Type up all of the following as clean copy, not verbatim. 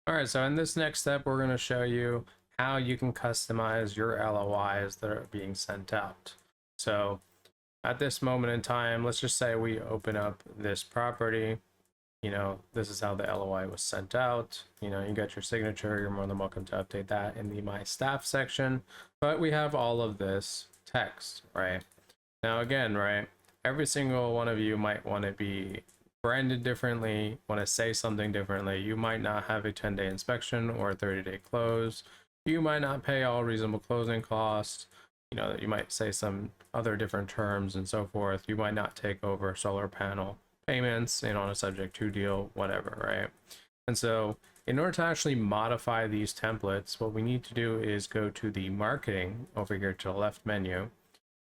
All right, so in this next step, we're going to show you how you can customize your LOIs that are being sent out. So at this moment in time, let's just say we open up this property. This is how the LOI was sent out. You got your signature. You're more than welcome to update that in the My Staff section. But we have all of this text, right? Now, again, right, every single one of you might want to be branded differently, want to say something differently. You might not have a 10-day inspection or a 30-day close. You might not pay all reasonable closing costs. You might say some other different terms and so forth. You might not take over solar panel payments on a subject to deal, whatever, right? And so in order to actually modify these templates, what we need to do is go to the marketing over here to the left menu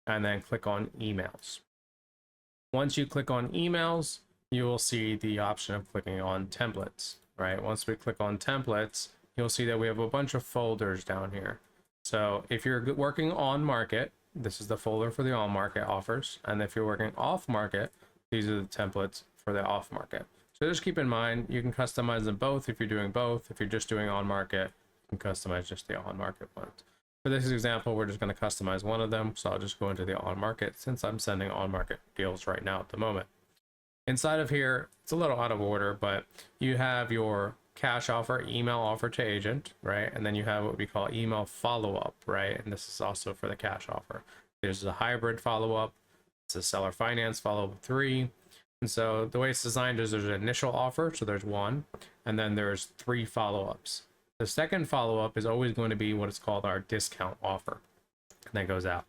and then click on emails. Once you click on emails, you will see the option of clicking on templates, right? Once we click on templates, you'll see that we have a bunch of folders down here. So if you're working on market, this is the folder for the on market offers. And if you're working off market, these are the templates for the off market. So just keep in mind, you can customize them both if you're doing both. If you're just doing on market, you can customize just the on market ones. For this example, we're just going to customize one of them. So I'll just go into the on market since I'm sending on market deals right now at the moment. Inside of here, it's a little out of order, but you have your cash offer, email offer to agent, right? And then you have what we call email follow-up, right? And this is also for the cash offer. There's a hybrid follow-up. It's a seller finance follow-up 3. And so the way it's designed is there's an initial offer, so there's 1, and then there's 3 follow-ups. The second follow-up is always going to be what is called our discount offer, and that goes out.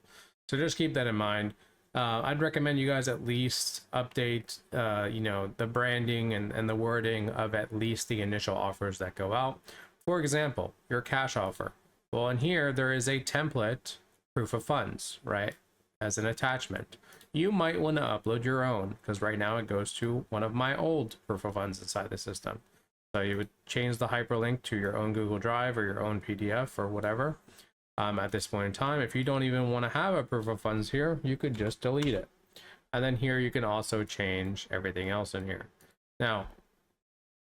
So just keep that in mind. I'd recommend you guys at least update, the branding and the wording of at least the initial offers that go out. For example, your cash offer. Well, in here, there is a template proof of funds, right, as an attachment. You might want to upload your own because right now it goes to one of my old proof of funds inside the system. So you would change the hyperlink to your own Google Drive or your own PDF or whatever. At this point in time, if you don't even want to have a proof of funds here, you could just delete it. And then here you can also change everything else in here. Now,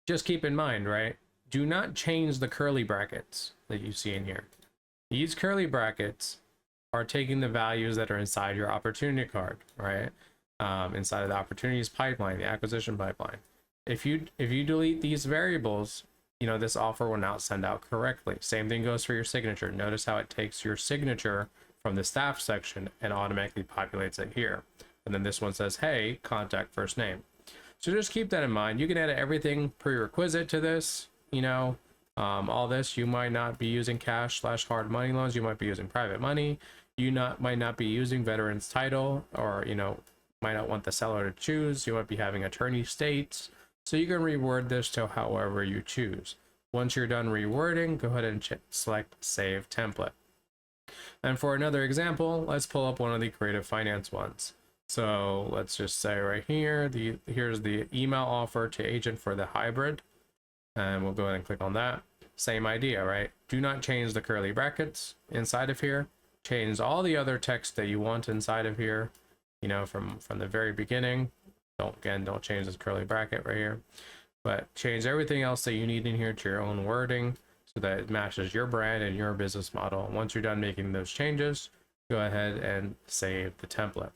just keep in mind, right? Do not change the curly brackets that you see in here. These curly brackets are taking the values that are inside your opportunity card, right? Inside of the opportunities pipeline, the acquisition pipeline. If you delete these variables, this offer will not send out correctly. Same thing goes for your signature. Notice how it takes your signature from the staff section and automatically populates it here. And then this one says, hey, contact first name. So just keep that in mind. You can add everything prerequisite to this. All this, you might not be using cash/hard money loans. You might be using private money. You might not be using veteran's title, or, might not want the seller to choose. You might be having attorney states. So you can reword this to however you choose. Once you're done rewording, go ahead and select Save Template. And for another example, let's pull up one of the creative finance ones. So let's just say right here, here's the email offer to agent for the hybrid. And we'll go ahead and click on that. Same idea, right? Do not change the curly brackets inside of here. Change all the other text that you want inside of here, from the very beginning. Don't change this curly bracket right here, but change everything else that you need in here to your own wording so that it matches your brand and your business model. Once you're done making those changes, go ahead and save the template.